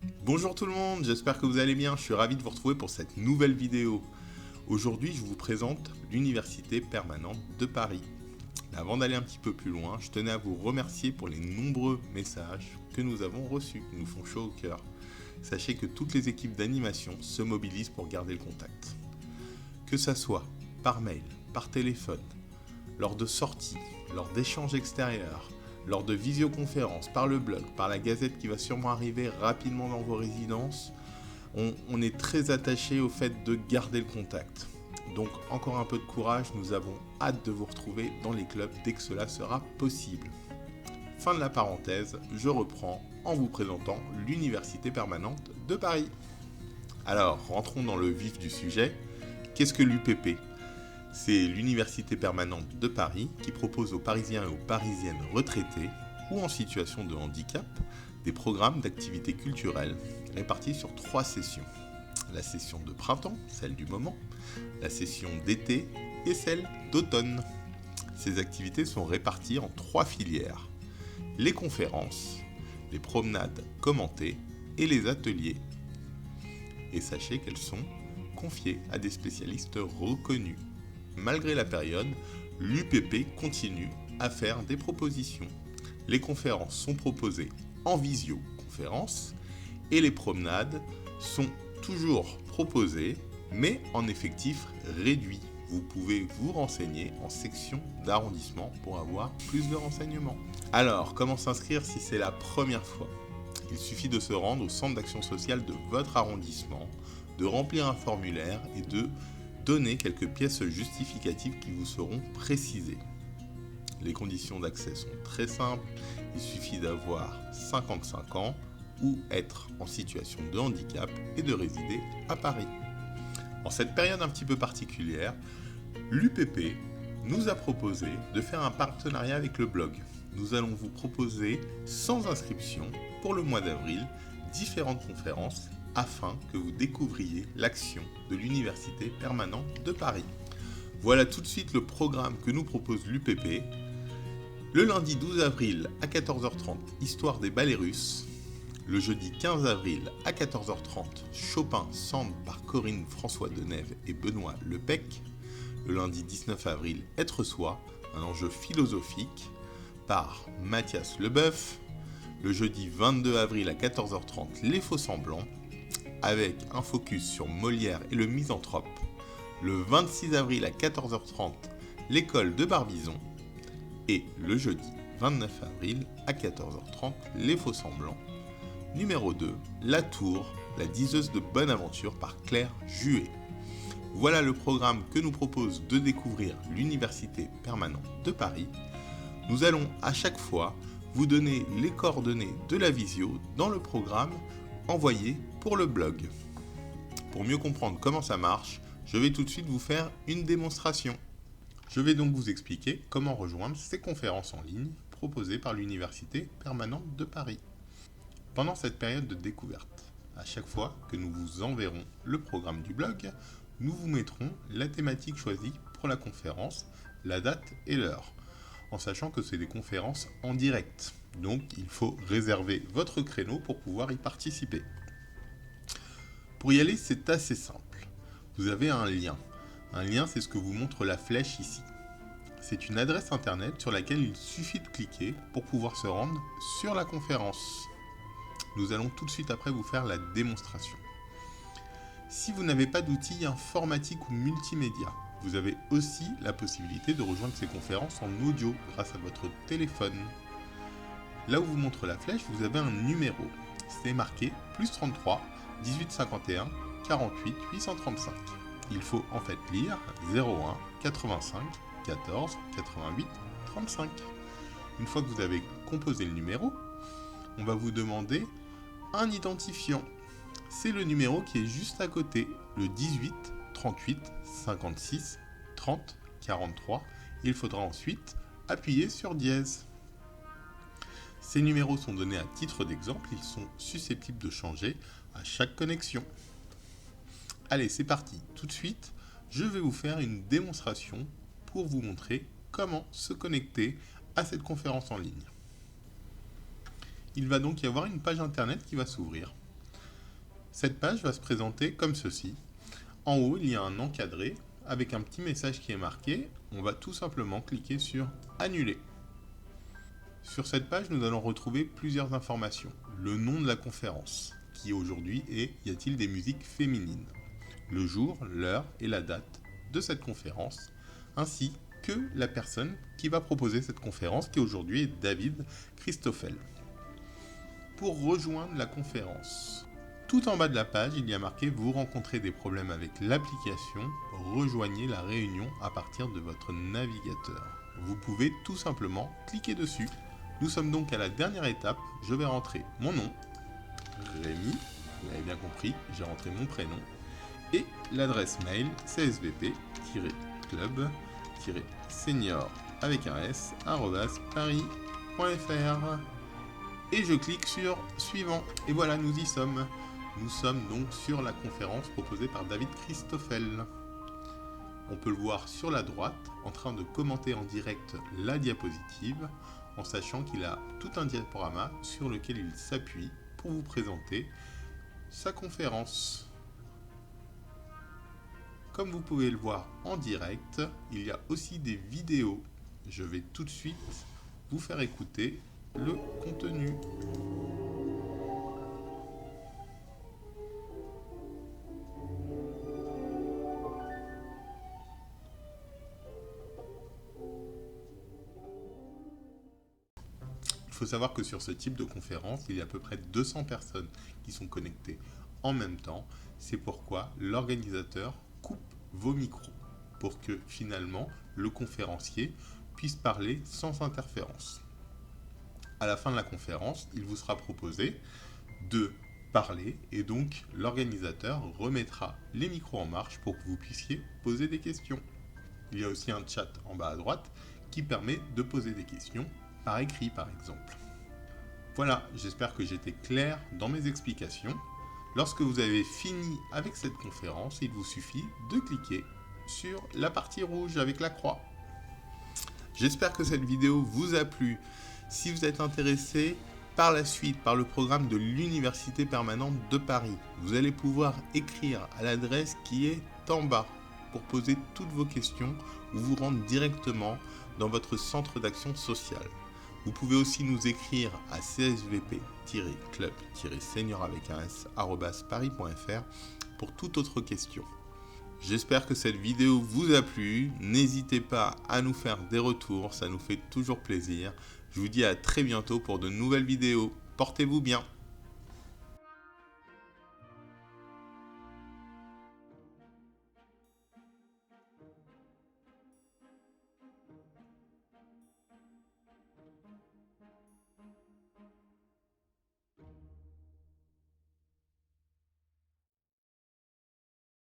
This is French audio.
Bonjour tout le monde, j'espère que vous allez bien, je suis ravi de vous retrouver pour cette nouvelle vidéo. Aujourd'hui, je vous présente l'Université permanente de Paris. Mais avant d'aller un petit peu plus loin, je tenais à vous remercier pour les nombreux messages que nous avons reçus, qui nous font chaud au cœur. Sachez que toutes les équipes d'animation se mobilisent pour garder le contact. Que ça soit par mail, par téléphone, lors de sorties, lors d'échanges extérieurs, lors de visioconférences, par le blog, par la gazette qui va sûrement arriver rapidement dans vos résidences, on est très attaché au fait de garder le contact. Donc encore un peu de courage, nous avons hâte de vous retrouver dans les clubs dès que cela sera possible. Fin de la parenthèse, je reprends en vous présentant l'Université permanente de Paris. Alors, rentrons dans le vif du sujet. Qu'est-ce que l'UPP ? C'est l'Université permanente de Paris qui propose aux Parisiens et aux Parisiennes retraités ou en situation de handicap des programmes d'activités culturelles répartis sur 3 sessions. La session de printemps, celle du moment, la session d'été et celle d'automne. Ces activités sont réparties en 3 filières. Les conférences, les promenades commentées et les ateliers. Et sachez qu'elles sont confiées à des spécialistes reconnus. Malgré la période, l'UPP continue à faire des propositions. Les conférences sont proposées en visioconférence et les promenades sont toujours proposées, mais en effectif réduit. Vous pouvez vous renseigner en section d'arrondissement pour avoir plus de renseignements. Alors, comment s'inscrire si c'est la première fois ? Il suffit de se rendre au centre d'action sociale de votre arrondissement, de remplir un formulaire et de donner quelques pièces justificatives qui vous seront précisées. Les conditions d'accès sont très simples, il suffit d'avoir 55 ans ou être en situation de handicap et de résider à Paris. En cette période un petit peu particulière, l'UPP nous a proposé de faire un partenariat avec le blog. Nous allons vous proposer sans inscription pour le mois d'avril différentes conférences afin que vous découvriez l'action de l'Université permanente de Paris. Voilà tout de suite le programme que nous propose l'UPP. Le lundi 12 avril à 14h30, Histoire des ballets russes. Le jeudi 15 avril à 14h30, Chopin Sand par Corinne François Denève et Benoît Lepec. Le lundi 19 avril, Être soi, un enjeu philosophique par Mathias Leboeuf. Le jeudi 22 avril à 14h30, Les faux semblants, avec un focus sur Molière et le misanthrope. Le 26 avril à 14h30, l'école de Barbizon. Et le jeudi 29 avril à 14h30, Les faux semblants. Numéro 2, La Tour, la diseuse de bonne aventure par Claire Juet. Voilà le programme que nous propose de découvrir l'Université permanente de Paris. Nous allons à chaque fois vous donner les coordonnées de la visio dans le programme envoyé pour le blog. Pour mieux comprendre comment ça marche, je vais tout de suite vous faire une démonstration. Je vais donc vous expliquer comment rejoindre ces conférences en ligne proposées par l'Université permanente de Paris. Pendant cette période de découverte, à chaque fois que nous vous enverrons le programme du blog, nous vous mettrons la thématique choisie pour la conférence, la date et l'heure, en sachant que c'est des conférences en direct. Donc il faut réserver votre créneau pour pouvoir y participer. Pour y aller, c'est assez simple. Vous avez un lien. Un lien, c'est ce que vous montre la flèche ici. C'est une adresse internet sur laquelle il suffit de cliquer pour pouvoir se rendre sur la conférence. Nous allons tout de suite après vous faire la démonstration. Si vous n'avez pas d'outils informatiques ou multimédia, vous avez aussi la possibilité de rejoindre ces conférences en audio grâce à votre téléphone. Là où vous montre la flèche, vous avez un numéro. C'est marqué plus 33 18 51 48 835. Il faut en fait lire 01 85 14 88 35. Une fois que vous avez composé le numéro, on va vous demander un identifiant. C'est le numéro qui est juste à côté, le 18 38 56 30 43. Il faudra ensuite appuyer sur dièse. Ces numéros sont donnés à titre d'exemple, ils sont susceptibles de changer à chaque connexion. Allez, c'est parti. Tout de suite, je vais vous faire une démonstration pour vous montrer comment se connecter à cette conférence en ligne. Il va donc y avoir une page internet qui va s'ouvrir. Cette page va se présenter comme ceci. En haut, il y a un encadré avec un petit message qui est marqué. On va tout simplement cliquer sur Annuler. Sur cette page, nous allons retrouver plusieurs informations. Le nom de la conférence, qui aujourd'hui est « Y a-t-il des musiques féminines ?» Le jour, l'heure et la date de cette conférence, ainsi que la personne qui va proposer cette conférence, qui aujourd'hui est David Christoffel. Pour rejoindre la conférence, tout en bas de la page, il y a marqué « Vous rencontrez des problèmes avec l'application, rejoignez la réunion à partir de votre navigateur ». Vous pouvez tout simplement cliquer dessus. Nous sommes donc à la dernière étape. Je vais rentrer mon nom, Rémi, vous avez bien compris, j'ai rentré mon prénom, et l'adresse mail csvp-club-senior avec un s, @paris.fr. Et je clique sur suivant. Et voilà, nous y sommes. Nous sommes donc sur la conférence proposée par David Christoffel. On peut le voir sur la droite, en train de commenter en direct la diapositive, en sachant qu'il a tout un diaporama sur lequel il s'appuie pour vous présenter sa conférence. Comme vous pouvez le voir en direct, il y a aussi des vidéos. Je vais tout de suite vous faire écouter le contenu. Il faut savoir que sur ce type de conférence, il y a à peu près 200 personnes qui sont connectées en même temps. C'est pourquoi l'organisateur coupe vos micros pour que finalement le conférencier puisse parler sans interférence. À la fin de la conférence, il vous sera proposé de parler et donc l'organisateur remettra les micros en marche pour que vous puissiez poser des questions. Il y a aussi un chat en bas à droite qui permet de poser des questions par écrit par exemple. Voilà, j'espère que j'étais clair dans mes explications. Lorsque vous avez fini avec cette conférence, il vous suffit de cliquer sur la partie rouge avec la croix. J'espère que cette vidéo vous a plu. Si vous êtes intéressé par la suite par le programme de l'Université permanente de Paris, vous allez pouvoir écrire à l'adresse qui est en bas pour poser toutes vos questions ou vous rendre directement dans votre centre d'action sociale. Vous pouvez aussi nous écrire à csvp-club-senior avec un s @paris.fr pour toute autre question. J'espère que cette vidéo vous a plu. N'hésitez pas à nous faire des retours, ça nous fait toujours plaisir. Je vous dis à très bientôt pour de nouvelles vidéos. Portez-vous bien.